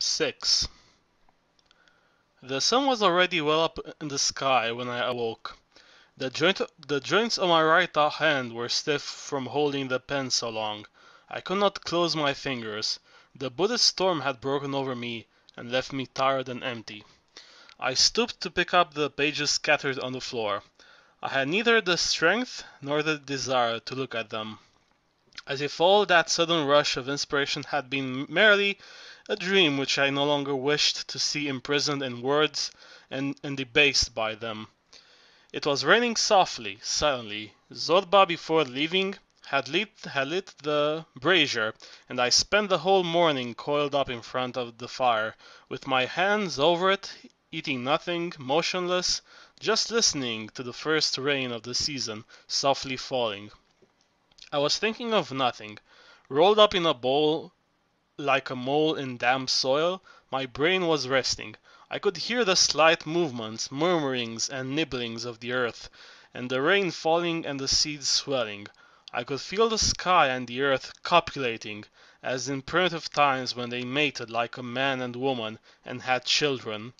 6. The sun was already well up in the sky when I awoke. The joints of my right hand were stiff from holding the pen so long. I could not close my fingers. The Buddhist storm had broken over me and left me tired and empty. I stooped to pick up the pages scattered on the floor. I had neither the strength nor the desire to look at them, as if all that sudden rush of inspiration had been merely a dream which I no longer wished to see imprisoned in words and debased by them. It was raining softly, silently. Zorba, before leaving, had lit the brazier, and I spent the whole morning coiled up in front of the fire, with my hands over it, eating nothing, motionless, just listening to the first rain of the season softly falling. I was thinking of nothing. Rolled up in a ball like a mole in damp soil, my brain was resting. I could hear the slight movements, murmurings, and nibblings of the earth, and the rain falling and the seeds swelling. I could feel the sky and the earth copulating, as in primitive times when they mated like a man and woman and had children.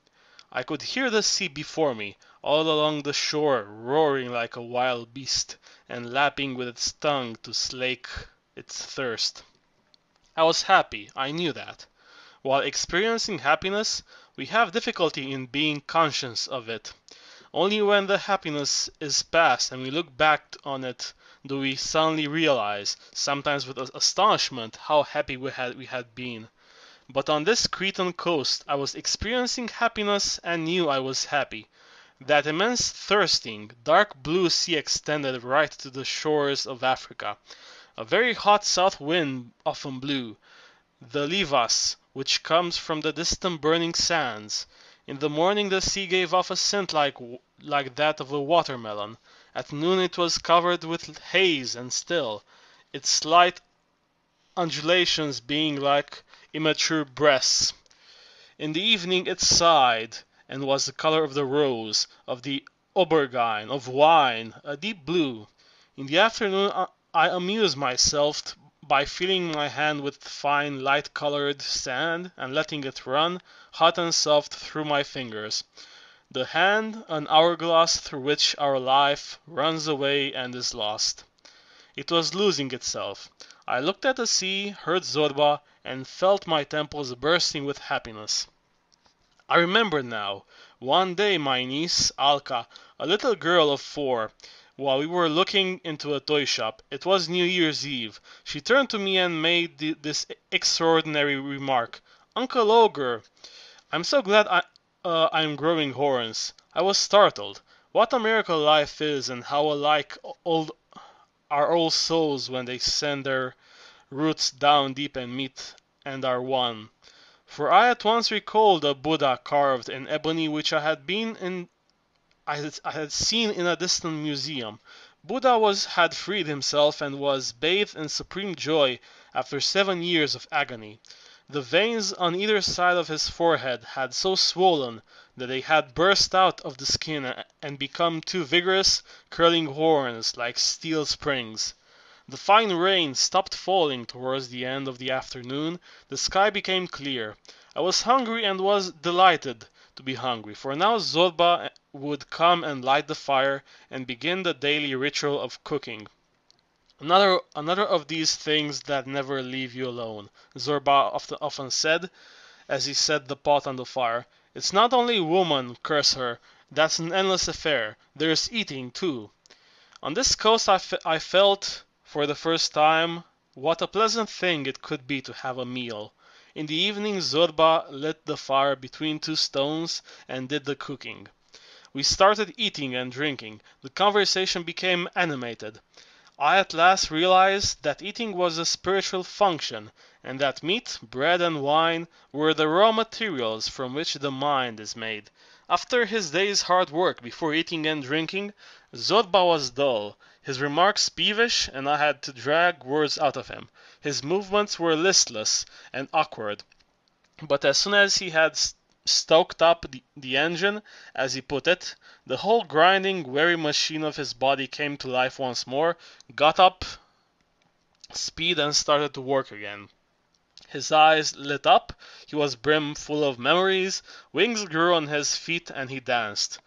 I could hear the sea before me, all along the shore, roaring like a wild beast, and lapping with its tongue to slake its thirst. I was happy, I knew that. While experiencing happiness, we have difficulty in being conscious of it. Only when the happiness is past and we look back on it do we suddenly realize, sometimes with astonishment, how happy we had been. But on this Cretan coast I was experiencing happiness and knew I was happy. That immense thirsting, dark blue sea extended right to the shores of Africa. A very hot south wind often blew, the levas, which comes from the distant burning sands. In the morning the sea gave off a scent like that of a watermelon. At noon it was covered with haze and still, its slight undulations being like immature breasts. In the evening it sighed, and was the color of the rose, of the aubergine, of wine, a deep blue. In the afternoon I amused myself by filling my hand with fine light-colored sand and letting it run, hot and soft, through my fingers. The hand, an hourglass through which our life runs away and is lost. It was losing itself. I looked at the sea, heard Zorba, and felt my temples bursting with happiness. I remember now. One day my niece, Alka, a little girl of 4, while we were looking into a toy shop, it was New Year's Eve, she turned to me and made this extraordinary remark. "Uncle Ogre, I'm so glad I'm growing horns." I was startled. What a miracle life is, and how alike old are all souls when they send their roots down deep and meet and are one. For I at once recalled a Buddha carved in ebony which I had seen in a distant museum. Buddha had freed himself and was bathed in supreme joy after 7 years of agony. The veins on either side of his forehead had so swollen that they had burst out of the skin and become two vigorous, curling horns like steel springs. The fine rain stopped falling towards the end of the afternoon. The sky became clear. I was hungry and was delighted to be hungry, for now Zorba would come and light the fire and begin the daily ritual of cooking. Another of these things that never leave you alone, Zorba often said as he set the pot on the fire. It's not only woman, curse her, that's an endless affair. There's eating too. On this coast I felt for the first time what a pleasant thing it could be to have a meal. In the evening Zorba lit the fire between two stones and did the cooking. We started eating and drinking. The conversation became animated. I at last realized that eating was a spiritual function, and that meat, bread, and wine were the raw materials from which the mind is made. After his day's hard work before eating and drinking, Zorba was dull, his remarks peevish, and I had to drag words out of him. His movements were listless and awkward, but as soon as he had stoked up the engine, as he put it, the whole grinding, weary machine of his body came to life once more, got up speed and started to work again. His eyes lit up, he was brim full of memories, wings grew on his feet and he danced.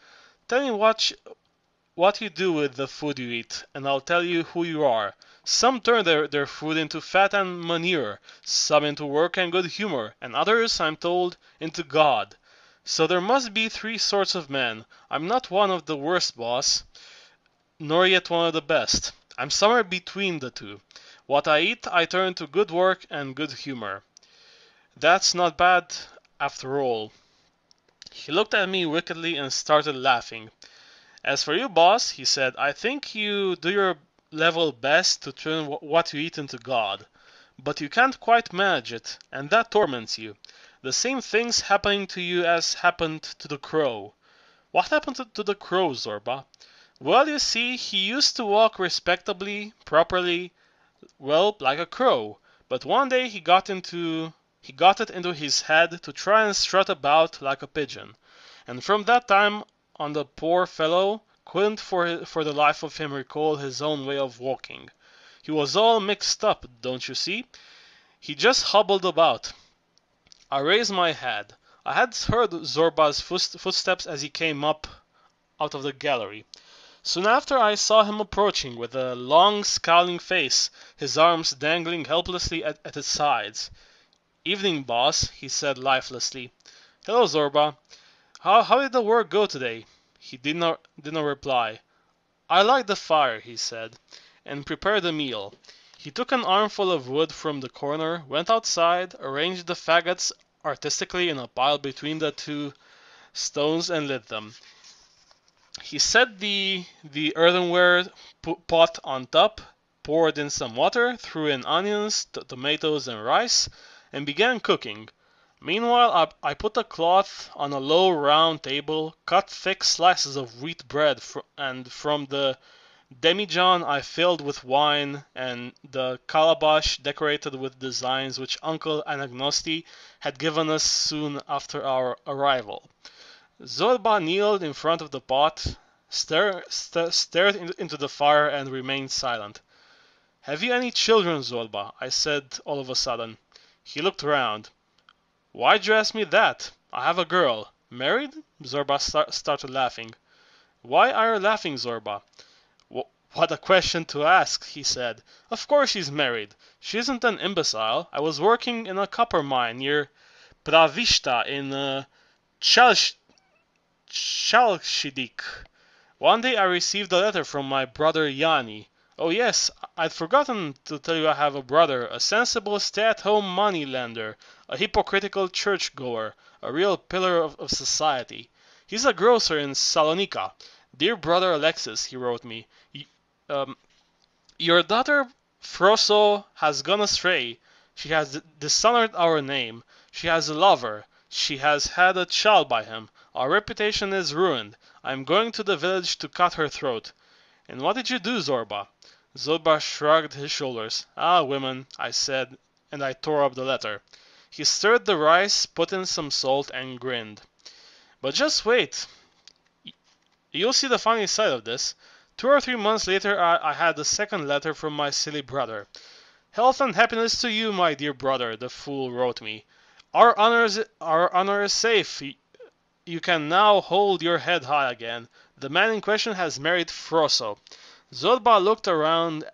Tell me what you do with the food you eat, and I'll tell you who you are. Some turn their food into fat and manure, some into work and good humor, and others, I'm told, into God. So there must be three sorts of men. I'm not one of the worst, boss, nor yet one of the best. I'm somewhere between the two. What I eat, I turn to good work and good humor. That's not bad after all. He looked at me wickedly and started laughing. As for you, boss, he said, I think you do your level best to turn what you eat into God. But you can't quite manage it, and that torments you. The same thing's happening to you as happened to the crow. What happened to the crow, Zorba? Well, you see, he used to walk respectably, properly, well, like a crow. But one day he got it into his head to try and strut about like a pigeon. And from that time on the poor fellow couldn't for the life of him recall his own way of walking. He was all mixed up, don't you see? He just hobbled about. I raised my head. I had heard Zorba's footsteps as he came up out of the gallery. Soon after I saw him approaching with a long scowling face, his arms dangling helplessly at his sides. Evening, boss, he said lifelessly. Hello, Zorba. How did the work go today? He did not reply. I light the fire, he said, and prepared a meal. He took an armful of wood from the corner, went outside, arranged the faggots artistically in a pile between the two stones and lit them. He set the earthenware pot on top, poured in some water, threw in onions, tomatoes and rice, and began cooking. Meanwhile, I put a cloth on a low round table, cut thick slices of wheat bread, and from the demijohn I filled with wine, and the calabash decorated with designs which Uncle Anagnosti had given us soon after our arrival. Zorba kneeled in front of the pot, stared into the fire, and remained silent. Have you any children, Zorba? I said all of a sudden. He looked round. Why'd you ask me that? I have a girl. Married? Zorba started laughing. Why are you laughing, Zorba? What a question to ask, he said. Of course she's married. She isn't an imbecile. I was working in a copper mine near Pravishta in Chalshidik. One day I received a letter from my brother Yanni. Oh yes, I'd forgotten to tell you I have a brother, a sensible stay-at-home money-lender, a hypocritical church-goer, a real pillar of society. He's a grocer in Salonika. Dear brother Alexis, he wrote me, your daughter Froso has gone astray. She has dishonored our name. She has a lover. She has had a child by him. Our reputation is ruined. I am going to the village to cut her throat. And what did you do, Zorba? Zorba shrugged his shoulders. Ah, women, I said, and I tore up the letter. He stirred the rice, put in some salt, and grinned. But just wait. You'll see the funny side of this. 2 or 3 months later, I had a second letter from my silly brother. Health and happiness to you, my dear brother, the fool wrote me. Our honor is safe. You can now hold your head high again. The man in question has married Froso. Zorba looked around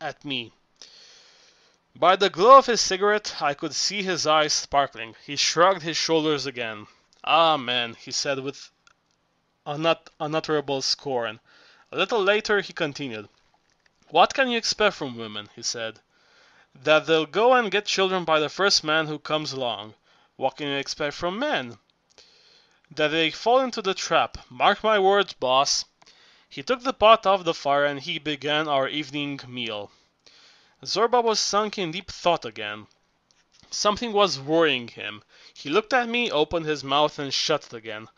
at me. By the glow of his cigarette, I could see his eyes sparkling. He shrugged his shoulders again. Ah, man, he said with unutterable scorn. A little later, he continued. What can you expect from women, he said. That they'll go and get children by the first man who comes along. What can you expect from men? That they fall into the trap. Mark my words, boss. He took the pot off the fire and he began our evening meal. Zorba was sunk in deep thought again. Something was worrying him. He looked at me, opened his mouth and shut it again.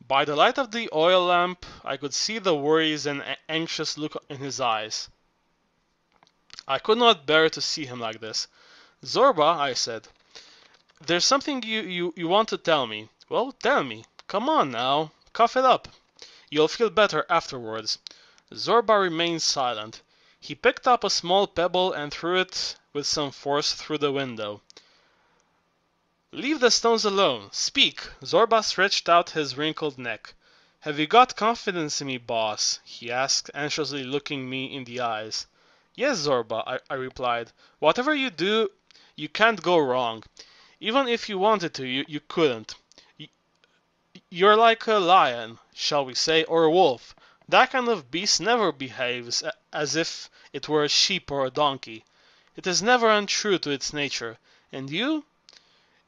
By the light of the oil lamp, I could see the worries and anxious look in his eyes. I could not bear to see him like this. Zorba, I said, there's something you want to tell me. Well, tell me. Come on now, cough it up. You'll feel better afterwards. Zorba remained silent. He picked up a small pebble and threw it with some force through the window. Leave the stones alone. Speak. Zorba stretched out his wrinkled neck. Have you got confidence in me, boss? He asked, anxiously looking me in the eyes. Yes, Zorba, I replied. Whatever you do, you can't go wrong. Even if you wanted to, you couldn't. You're like a lion, shall we say, or a wolf. That kind of beast never behaves as if it were a sheep or a donkey. It is never untrue to its nature. And you?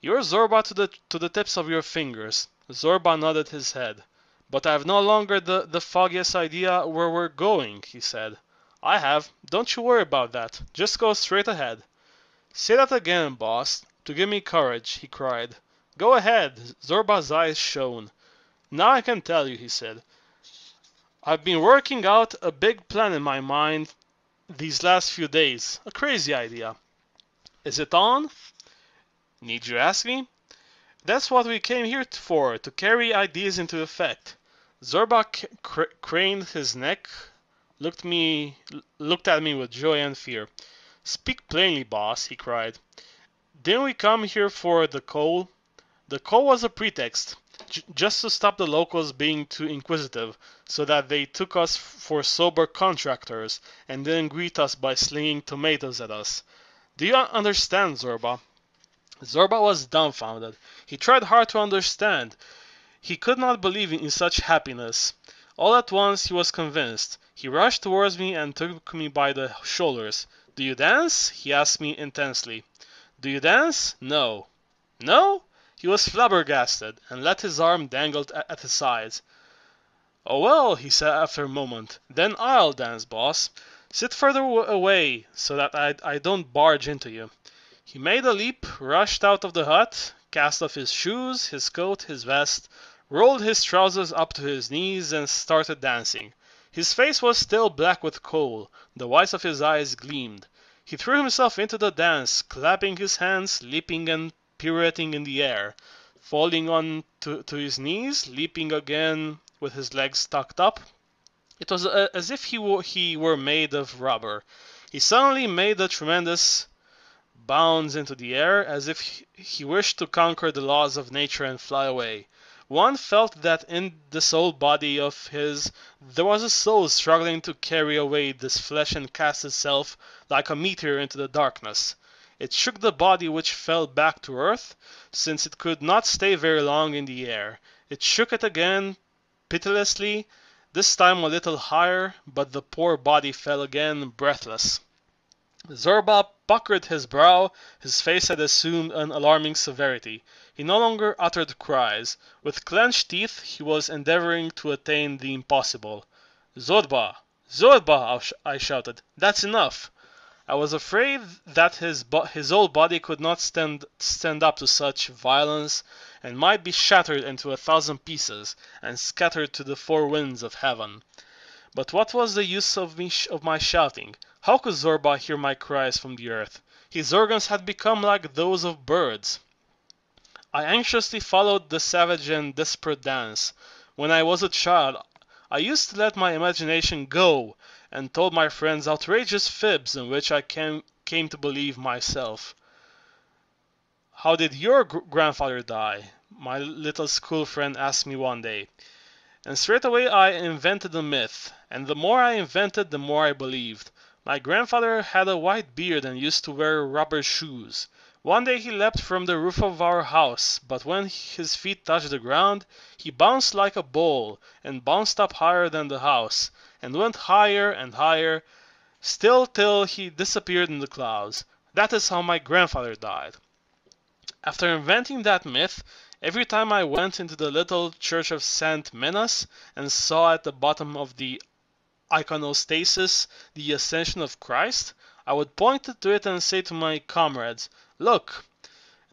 You're Zorba to the tips of your fingers. Zorba nodded his head. But I've no longer the foggiest idea where we're going, he said. I have. Don't you worry about that. Just go straight ahead. Say that again, boss, to give me courage, he cried. Go ahead. Zorba's eyes shone. Now I can tell you, he said. I've been working out a big plan in my mind these last few days. A crazy idea. Is it on? Need you ask me? That's what we came here for, to carry ideas into effect. Zorba craned his neck, looked at me with joy and fear. Speak plainly, boss, he cried. Didn't we come here for the coal? The coal was a pretext, just to stop the locals being too inquisitive, so that they took us for sober contractors and didn't greet us by slinging tomatoes at us. Do you understand, Zorba? Zorba was dumbfounded. He tried hard to understand. He could not believe in such happiness. All at once he was convinced. He rushed towards me and took me by the shoulders. Do you dance? He asked me intensely. Do you dance? No. No? He was flabbergasted, and let his arm dangle at his sides. Oh well, he said after a moment. Then I'll dance, boss. Sit further away, so that I don't barge into you. He made a leap, rushed out of the hut, cast off his shoes, his coat, his vest, rolled his trousers up to his knees, and started dancing. His face was still black with coal, the whites of his eyes gleamed. He threw himself into the dance, clapping his hands, leaping and pirouetting in the air, falling on to his knees, leaping again with his legs tucked up. It was as if he were made of rubber. He suddenly made a tremendous bounds into the air, as if he wished to conquer the laws of nature and fly away. One felt that in this old body of his there was a soul struggling to carry away this flesh and cast itself like a meteor into the darkness. It shook the body which fell back to earth, since it could not stay very long in the air. It shook it again, pitilessly, this time a little higher, but the poor body fell again, breathless. Zorba puckered his brow, his face had assumed an alarming severity. He no longer uttered cries. With clenched teeth he was endeavoring to attain the impossible. Zorba! Zorba! I shouted. That's enough! I was afraid that his whole body could not stand up to such violence, and might be shattered into 1,000 pieces, and scattered to the four winds of heaven. But what was the use of my shouting? How could Zorba hear my cries from the earth? His organs had become like those of birds. I anxiously followed the savage and desperate dance. When I was a child, I used to let my imagination go, and told my friends outrageous fibs in which I came to believe myself. How did your grandfather die? My little school friend asked me one day. And straightway I invented a myth, and the more I invented, the more I believed. My grandfather had a white beard and used to wear rubber shoes. One day he leapt from the roof of our house, but when his feet touched the ground, he bounced like a ball, and bounced up higher than the house, and went higher and higher, still till he disappeared in the clouds. That is how my grandfather died. After inventing that myth, every time I went into the little church of St. Menas and saw at the bottom of the iconostasis the ascension of Christ, I would point to it and say to my comrades, "Look,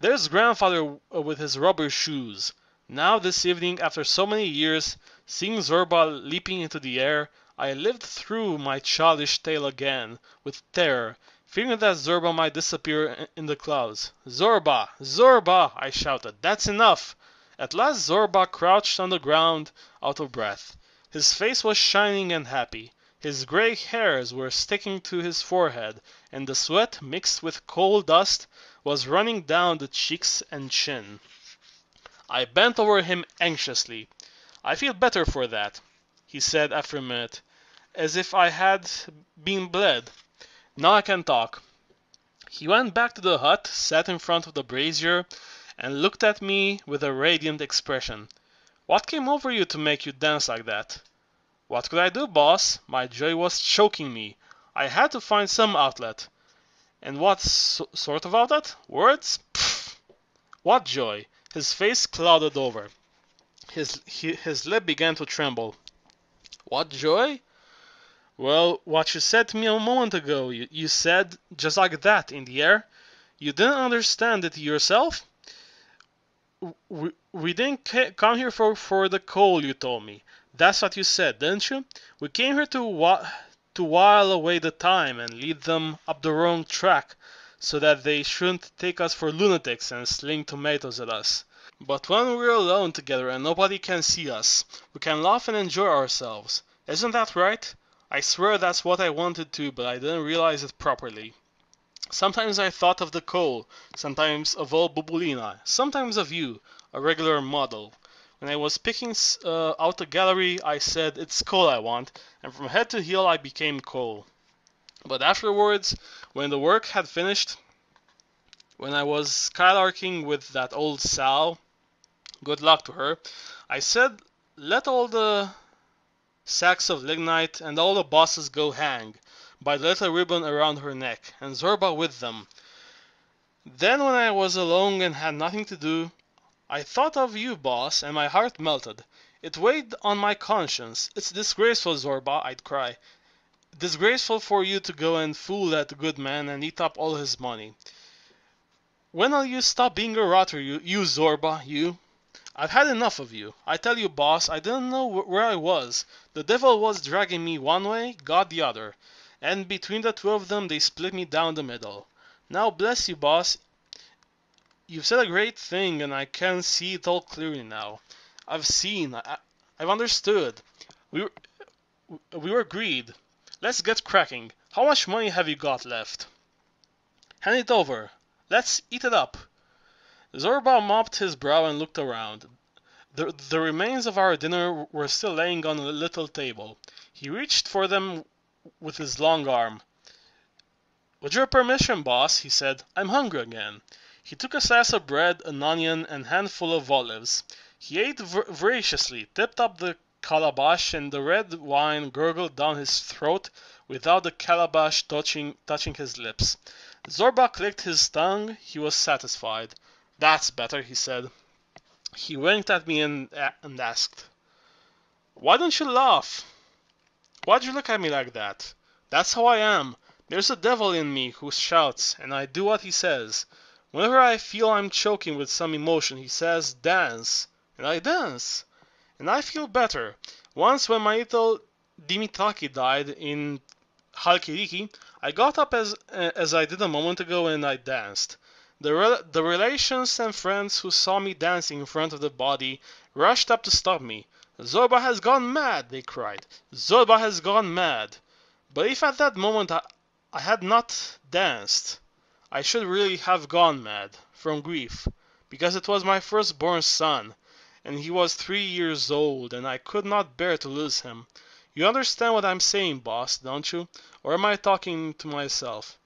there's grandfather with his rubber shoes." Now this evening, after so many years, seeing Zorba leaping into the air, I lived through my childish tale again, with terror, fearing that Zorba might disappear in the clouds. "Zorba! Zorba!" I shouted. "That's enough!" At last Zorba crouched on the ground, out of breath. His face was shining and happy. His gray hairs were sticking to his forehead, and the sweat, mixed with coal dust, was running down the cheeks and chin. I bent over him anxiously. "I feel better for that," he said after a minute, "as if I had been bled. Now I can talk." He went back to the hut, sat in front of the brazier, and looked at me with a radiant expression. "What came over you to make you dance like that?" What could I do, boss? My joy was choking me. I had to find some outlet. And what sort of outlet? Words? Pfft! What joy? His face clouded over. His lip began to tremble. What joy? Well, what you said to me a moment ago. You said, just like that, in the air. You didn't understand it yourself? We didn't come here for the coal, you told me. That's what you said, didn't you? We came here to while away the time and lead them up the wrong track so that they shouldn't take us for lunatics and sling tomatoes at us. But when we're alone together and nobody can see us, we can laugh and enjoy ourselves. Isn't that right? I swear that's what I wanted to, but I didn't realize it properly. Sometimes I thought of the coal, sometimes of old Bubulina, sometimes of you, a regular model. When I was picking out the gallery, I said, "It's coal I want," and from head to heel I became coal. But afterwards, when the work had finished, when I was skylarking with that old Sal, good luck to her, I said, "Let all the sacks of lignite and all the bosses go hang," by the little ribbon around her neck, and Zorba with them. Then when I was alone and had nothing to do, I thought of you, boss, and my heart melted. It weighed on my conscience. "It's disgraceful, Zorba," I'd cry. "Disgraceful for you to go and fool that good man and eat up all his money. When'll you stop being a rotter, you Zorba, you? I've had enough of you. I tell you, boss, I didn't know where I was. The devil was dragging me one way, God the other, and between the two of them they split me down the middle. Now bless you, boss, you've said a great thing and I can see it all clearly now. I've seen, I've understood. We were agreed. Let's get cracking. How much money have you got left? Hand it over. Let's eat it up." Zorba mopped his brow and looked around. The remains of our dinner were still laying on a little table. He reached for them with his long arm. "With your permission, boss," he said, "I'm hungry again." He took a slice of bread, an onion, and a handful of olives. He ate voraciously, tipped up the calabash, and the red wine gurgled down his throat without the calabash touching his lips. Zorba clicked his tongue. He was satisfied. "That's better," he said. He winked at me and asked, "Why don't you laugh? Why'd you look at me like that? That's how I am. There's a devil in me who shouts, and I do what he says. Whenever I feel I'm choking with some emotion, he says, 'Dance,' and I dance. And I feel better. Once when my little Dimitaki died in Halkiriki, I got up as I did a moment ago and I danced. The relations and friends who saw me dancing in front of the body rushed up to stop me. 'Zorba has gone mad!' they cried. 'Zorba has gone mad!' But if at that moment I had not danced, I should really have gone mad, from grief, because it was my firstborn son, and he was 3 years old, and I could not bear to lose him. You understand what I'm saying, boss, don't you? Or am I talking to myself?"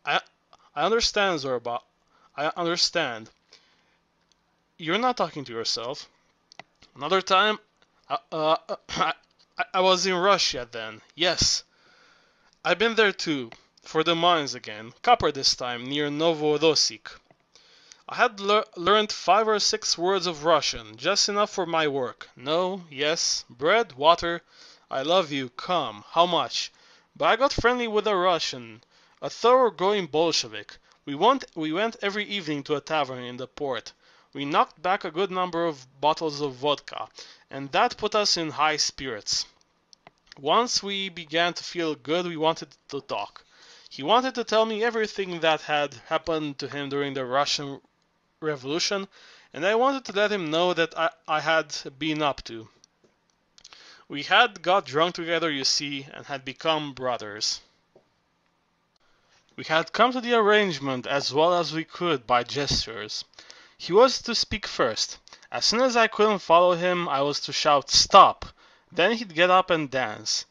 I understand, Zorba. I understand. You're not talking to yourself. Another time, I was in Russia then. Yes, I've been there too. For the mines again. Copper this time, near Novorosik. I had learned 5 or 6 words of Russian, just enough for my work. No, yes, bread, water, I love you, come, how much? But I got friendly with a Russian, a thoroughgoing Bolshevik. We went every evening to a tavern in the port. We knocked back a good number of bottles of vodka, and that put us in high spirits. Once we began to feel good, we wanted to talk. He wanted to tell me everything that had happened to him during the Russian Revolution, and I wanted to let him know that I had been up to. We had got drunk together, you see, and had become brothers. We had come to the arrangement as well as we could by gestures. He was to speak first. As soon as I couldn't follow him, I was to shout, "Stop!" Then he'd get up and dance.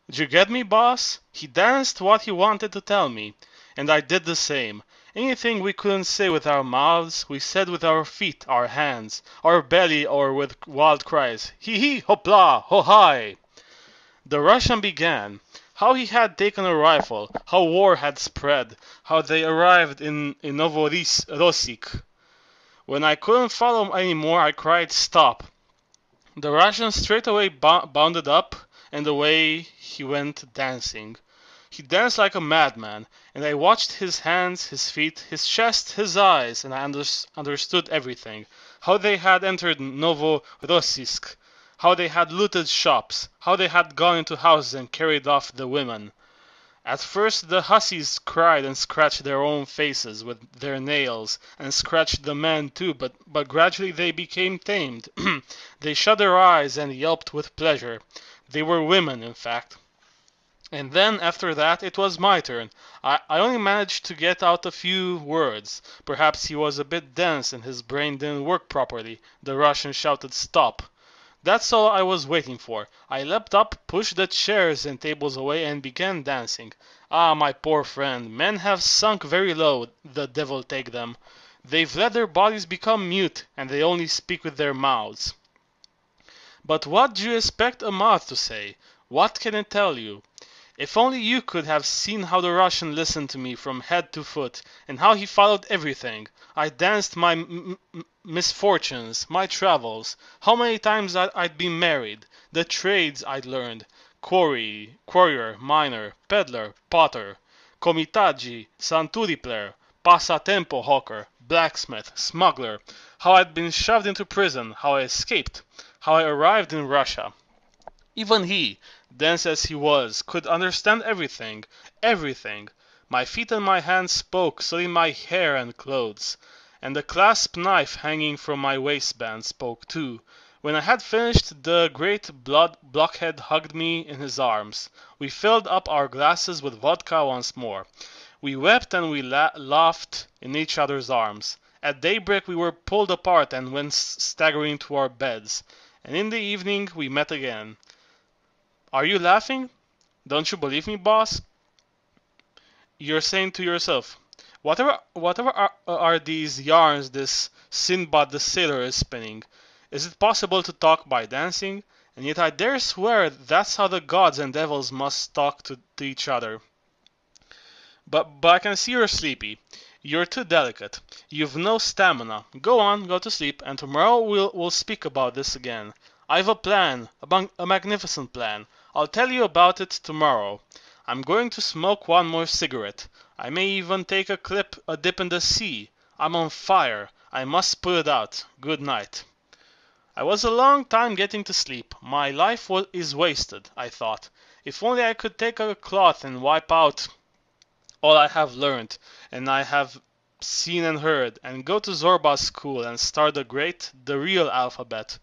Did you get me, boss? He danced what he wanted to tell me, and I did the same. Anything we couldn't say with our mouths, we said with our feet, our hands, our belly, or with wild cries. Hee hee, hopla, ho hi! The Russian began. How he had taken a rifle, how war had spread, how they arrived in Novorossiysk. When I couldn't follow any more, I cried, "Stop!" The Russian straightway bounded up, and away he went dancing. He danced like a madman, and I watched his hands, his feet, his chest, his eyes, and I understood everything. How they had entered Novorossiysk, how they had looted shops, how they had gone into houses and carried off the women. At first the hussies cried and scratched their own faces with their nails, and scratched the men too, but gradually they became tamed. They shut their eyes and yelped with pleasure. They were women, in fact. And then, after that, it was my turn. I only managed to get out a few words. Perhaps he was a bit dense and his brain didn't work properly. The Russian shouted, "Stop!" That's all I was waiting for. I leapt up, pushed the chairs and tables away, and began dancing. Ah, my poor friend, men have sunk very low, the devil take them. They've let their bodies become mute, and they only speak with their mouths. But what do you expect a mouth to say? What can it tell you? If only you could have seen how the Russian listened to me from head to foot, and how he followed everything. I danced my misfortunes, my travels, how many times I'd been married, the trades I'd learned, quarrier, miner, peddler, potter, comitaggi, santudipler, passatempo hawker, blacksmith, smuggler, how I'd been shoved into prison, how I escaped, how I arrived in Russia. Even he, dense as he was, could understand everything, everything. My feet and my hands spoke, so did my hair and clothes. And the clasp knife hanging from my waistband spoke too. When I had finished, the great blockhead hugged me in his arms. We filled up our glasses with vodka once more. We wept and we laughed in each other's arms. At daybreak we were pulled apart and went staggering to our beds. And in the evening we met again. Are you laughing? Don't you believe me, boss? You're saying to yourself, whatever are these yarns this Sinbad the sailor is spinning? Is it possible to talk by dancing? And yet I dare swear that's how the gods and devils must talk to each other. But I can see you're sleepy. You're too delicate. You've no stamina. Go on, go to sleep, and tomorrow we'll speak about this again. I've a plan, a magnificent plan. I'll tell you about it tomorrow. I'm going to smoke one more cigarette. I may even take a dip in the sea. I'm on fire. I must put it out. Good night. I was a long time getting to sleep. My life is wasted, I thought. If only I could take a cloth and wipe out all I have learned, and I have seen and heard, and go to Zorba's school and start the real alphabet.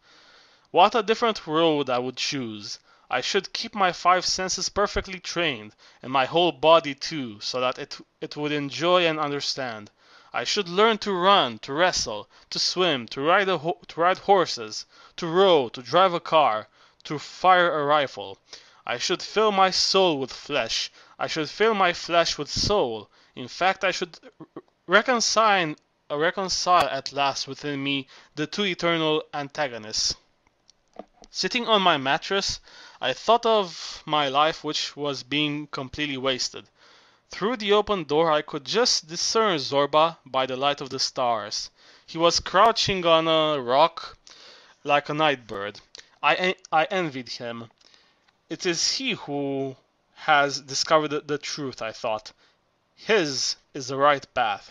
What a different road I would choose. I should keep my five senses perfectly trained, and my whole body too, so that it would enjoy and understand. I should learn to run, to wrestle, to swim, to ride horses, to row, to drive a car, to fire a rifle. I should fill my soul with flesh. I should fill my flesh with soul. In fact, I should reconcile at last within me the two eternal antagonists. Sitting on my mattress, I thought of my life which was being completely wasted. Through the open door I could just discern Zorba by the light of the stars. He was crouching on a rock like a night bird. I envied him. It is he who has discovered the truth, I thought. His is the right path.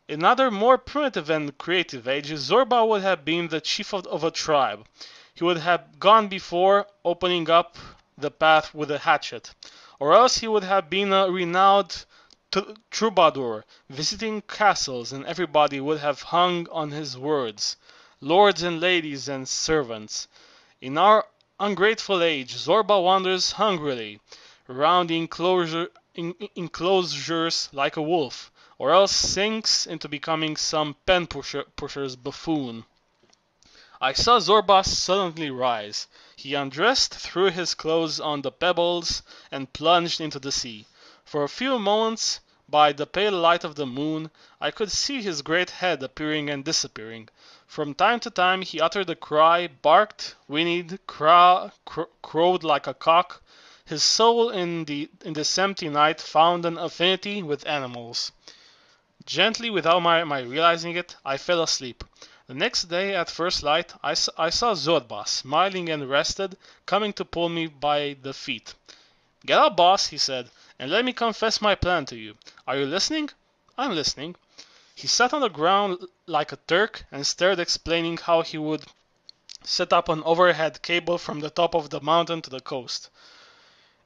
In other more primitive and creative ages, Zorba would have been the chief of a tribe. He would have gone before, opening up the path with a hatchet. Or else he would have been a renowned troubadour, visiting castles, and everybody would have hung on his words, lords and ladies and servants. In our ungrateful age, Zorba wanders hungrily round the enclosures like a wolf, or else sinks into becoming some pusher's buffoon. I saw Zorba suddenly rise. He undressed, threw his clothes on the pebbles, and plunged into the sea. For a few moments, by the pale light of the moon, I could see his great head appearing and disappearing. From time to time he uttered a cry, barked, whinnied, crowed like a cock. His soul in this empty night found an affinity with animals. Gently, without my realizing it, I fell asleep. The next day, at first light, I saw Zorba, smiling and rested, coming to pull me by the feet. "Get up, boss," he said, "and let me confess my plan to you. Are you listening?" "I'm listening." He sat on the ground like a Turk and stared, explaining how he would set up an overhead cable from the top of the mountain to the coast.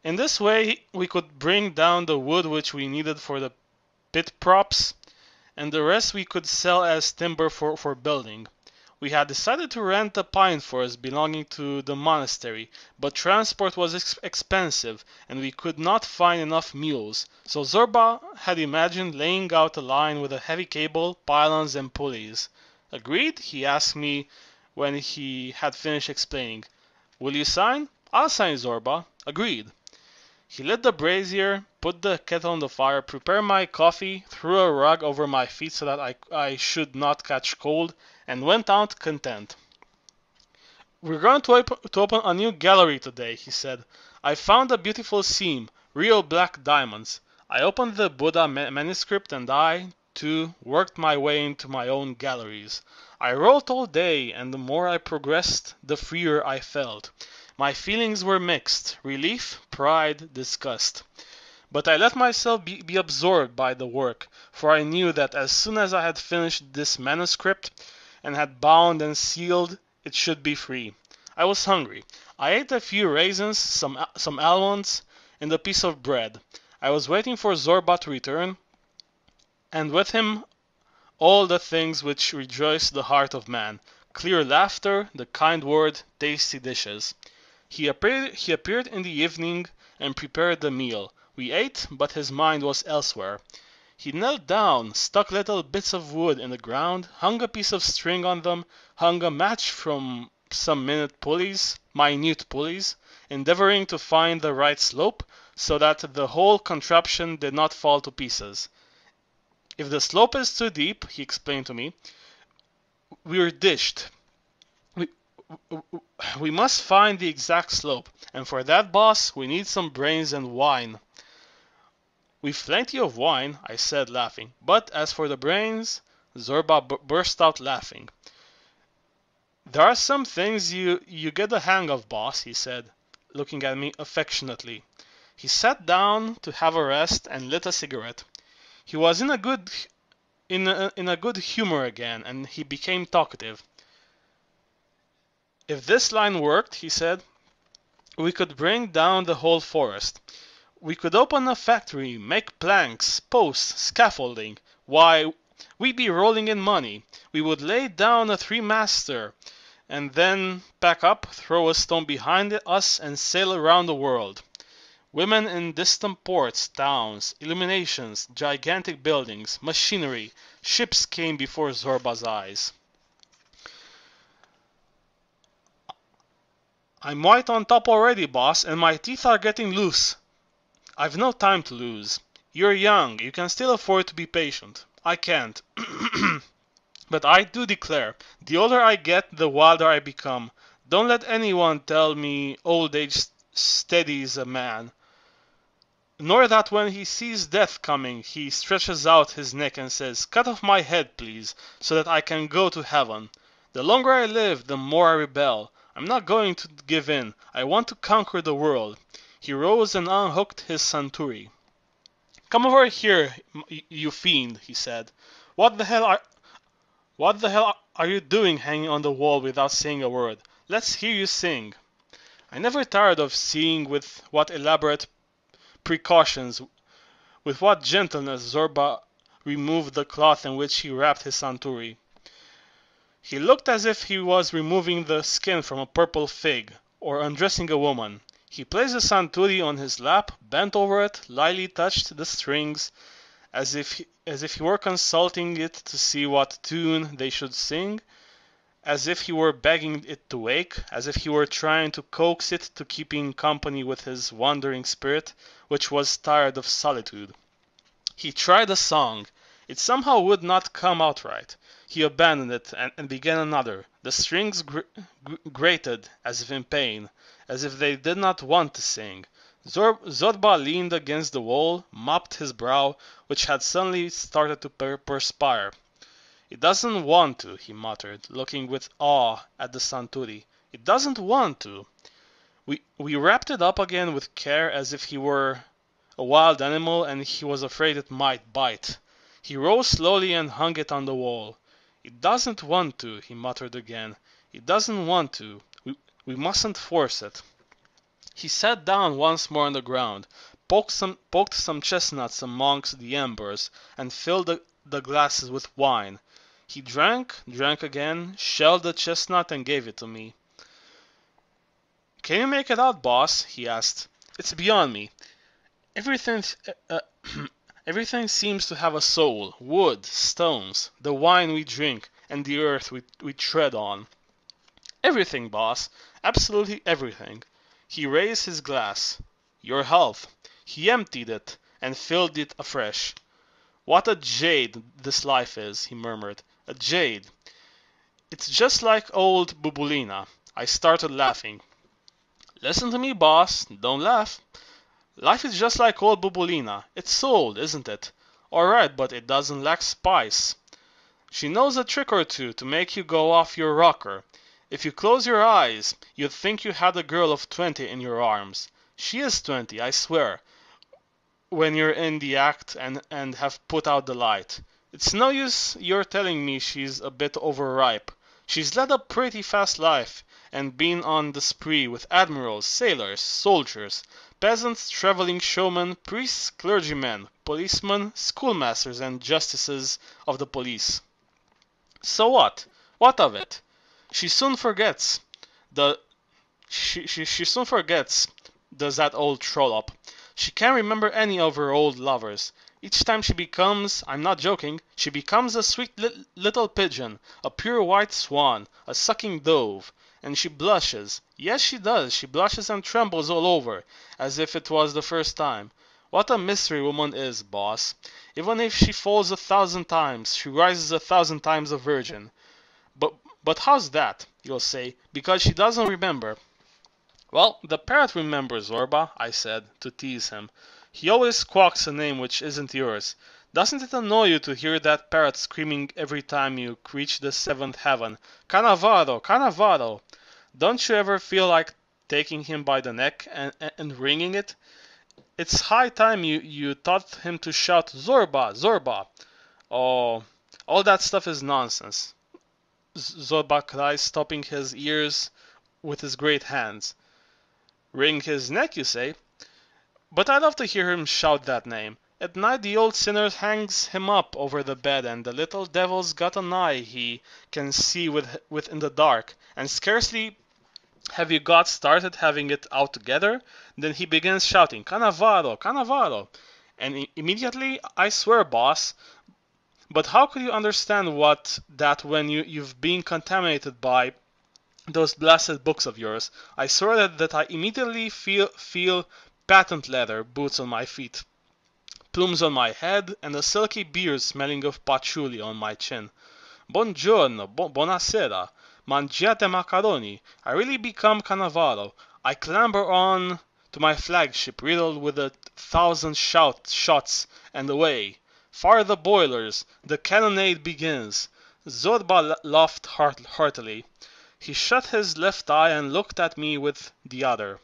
In this way, we could bring down the wood which we needed for the pit props, and the rest we could sell as timber for building. We had decided to rent a pine forest belonging to the monastery, but transport was expensive, and we could not find enough mules, so Zorba had imagined laying out a line with a heavy cable, pylons, and pulleys. "Agreed?" he asked me when he had finished explaining. "Will you sign?" "I'll sign, Zorba." "Agreed." He lit the brazier, put the kettle on the fire, prepared my coffee, threw a rug over my feet so that I should not catch cold, and went out content. "We're going to open a new gallery today," he said. "I found a beautiful seam, real black diamonds." I opened the Buddha manuscript and I, too, worked my way into my own galleries. I wrote all day, and the more I progressed, the freer I felt. My feelings were mixed: relief, pride, disgust. But I let myself be absorbed by the work, for I knew that as soon as I had finished this manuscript, and had bound and sealed, it should be free. I was hungry. I ate a few raisins, some almonds, and a piece of bread. I was waiting for Zorba to return, and with him all the things which rejoice the heart of man: clear laughter, the kind word, tasty dishes. He appeared in the evening and prepared the meal. We ate, but his mind was elsewhere. He knelt down, stuck little bits of wood in the ground, hung a piece of string on them, hung a match from some minute pulleys, endeavoring to find the right slope, so that the whole contraption did not fall to pieces. "If the slope is too deep," he explained to me, "we're dished. We must find the exact slope, and for that, boss, we need some brains and wine." "We've plenty of wine," I said, laughing, "but as for the brains—" Zorba burst out laughing. "There are some things you get the hang of, boss," he said, looking at me affectionately. He sat down to have a rest and lit a cigarette. He was in a good humor again, and he became talkative. "If this line worked," he said, "we could bring down the whole forest. We could open a factory, make planks, posts, scaffolding. Why, we'd be rolling in money. We would lay down a three-master, and then pack up, throw a stone behind us, and sail around the world. Women in distant ports, towns, illuminations, gigantic buildings, machinery, ships came before Zorba's eyes. "I'm white on top already, boss, and my teeth are getting loose." "I've no time to lose. You're young, you can still afford to be patient. I can't. But I do declare, the older I get, the wilder I become. Don't let anyone tell me old age steadies a man, nor that when he sees death coming he stretches out his neck and says, 'Cut off my head, please, so that I can go to heaven.' The longer I live, the more I rebel. I'm not going to give in. I want to conquer the world." He rose and unhooked his Santuri. "Come over here, you fiend," he said. What the hell are you doing hanging on the wall without saying a word? Let's hear you sing." I never tired of seeing with what elaborate precautions, with what gentleness Zorba removed the cloth in which he wrapped his Santuri. He looked as if he was removing the skin from a purple fig, or undressing a woman. He placed the santuri on his lap, bent over it, lightly touched the strings, as if he were consulting it to see what tune they should sing, as if he were begging it to wake, as if he were trying to coax it to keeping company with his wandering spirit, which was tired of solitude. He tried a song. It somehow would not come out right. He abandoned it and began another. The strings grated as if in pain, as if they did not want to sing. Zorba leaned against the wall, mopped his brow, which had suddenly started to perspire. "It doesn't want to," he muttered, looking with awe at the santuri. "It doesn't want to." We wrapped it up again with care as if he were a wild animal and he was afraid it might bite. He rose slowly and hung it on the wall. "It doesn't want to," he muttered again. "It doesn't want to. We mustn't force it." He sat down once more on the ground, poked some chestnuts amongst the embers, and filled the glasses with wine. He drank again, shelled the chestnut and gave it to me. "Can you make it out, boss?" he asked. "It's beyond me. Everything, everything seems to have a soul. Wood, stones, the wine we drink, and the earth we tread on. Everything, boss. Absolutely everything." He raised his glass. "Your health." He emptied it and filled it afresh. "What a jade this life is," he murmured. "A jade. It's just like old Bubulina." I started laughing. "Listen to me, boss. Don't laugh. Life is just like old Bubulina. It's old, isn't it? All right, but it doesn't lack spice. She knows a trick or two to make you go off your rocker. If you close your eyes, you'd think you had a girl of 20 in your arms. She is 20, I swear, when you're in the act and have put out the light. It's no use your telling me she's a bit overripe. She's led a pretty fast life, and been on the spree with admirals, sailors, soldiers, peasants, traveling showmen, priests, clergymen, policemen, schoolmasters, and justices of the police. So what? What of it? She soon forgets. She soon forgets, does that old trollop. She can't remember any of her old lovers. Each time she becomes, I'm not joking, she becomes a sweet little pigeon, a pure white swan, a sucking dove. And she blushes. Yes, she does. She blushes and trembles all over, as if it was the first time. What a mystery woman is, boss. Even if she falls 1,000 times, she rises 1,000 times a virgin. But how's that, you'll say, because she doesn't remember. Well, the parrot remembers, Zorba, I said, to tease him. He always squawks a name which isn't yours. Doesn't it annoy you to hear that parrot screaming every time you reach the seventh heaven? Cannavaro! Cannavaro! Don't you ever feel like taking him by the neck and wringing it? It's high time you taught him to shout, Zorba! Zorba! Oh, all that stuff is nonsense, Zorba cries, stopping his ears with his great hands. Wring his neck, you say? But I love to hear him shout that name. At night the old sinner hangs him up over the bed, and the little devil's got an eye he can see with in the dark, and scarcely have you got started having it out together, then he begins shouting, Cannavaro! Cannavaro! And immediately, I swear, boss, but how could you understand that when you've been contaminated by those blasted books of yours? I swear that I immediately feel patent leather boots on my feet, plumes on my head, and a silky beard smelling of patchouli on my chin. Buongiorno, buonasera, mangiate macaroni. I really become Cannavaro. I clamber on to my flagship, riddled with 1,000 shots, and away. Fire the boilers. The cannonade begins. Zorba laughed heartily. He shut his left eye and looked at me with the other.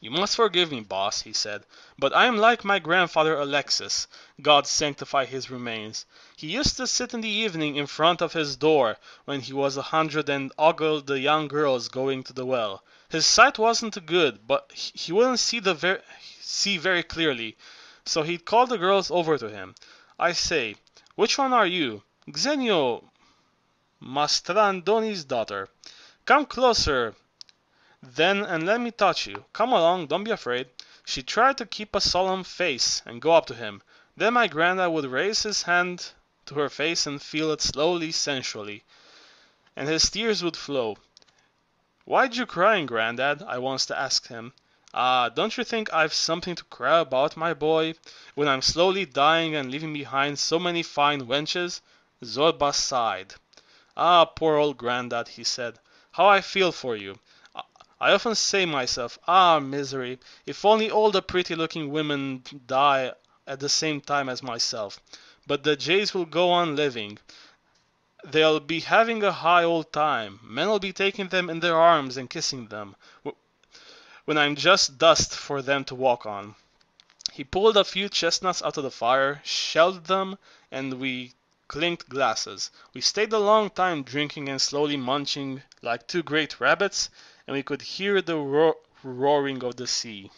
You must forgive me, boss, he said, but I am like my grandfather Alexis, God sanctify his remains. He used to sit in the evening in front of his door when he was 100 and ogle the young girls going to the well. His sight wasn't good, but he wouldn't see very clearly, so he'd call the girls over to him. I say, which one are you? Xenio Mastrandoni's daughter. Come closer. Then and let me touch you. Come along, don't be afraid. She tried to keep a solemn face and go up to him. Then my granddad would raise his hand to her face and feel it slowly, sensually, and his tears would flow. Why'd you crying, granddad? I once asked him. Ah, don't you think I've something to cry about, my boy, when I'm slowly dying and leaving behind so many fine wenches? Zorba sighed. Ah, poor old granddad, he said. How I feel for you. I often say myself, ah, misery, if only all the pretty-looking women die at the same time as myself. But the jays will go on living. They'll be having a high old time. Men'll be taking them in their arms and kissing them, when I'm just dust for them to walk on. He pulled a few chestnuts out of the fire, shelled them, and we clinked glasses. We stayed a long time drinking and slowly munching like two great rabbits, and we could hear the roaring of the sea.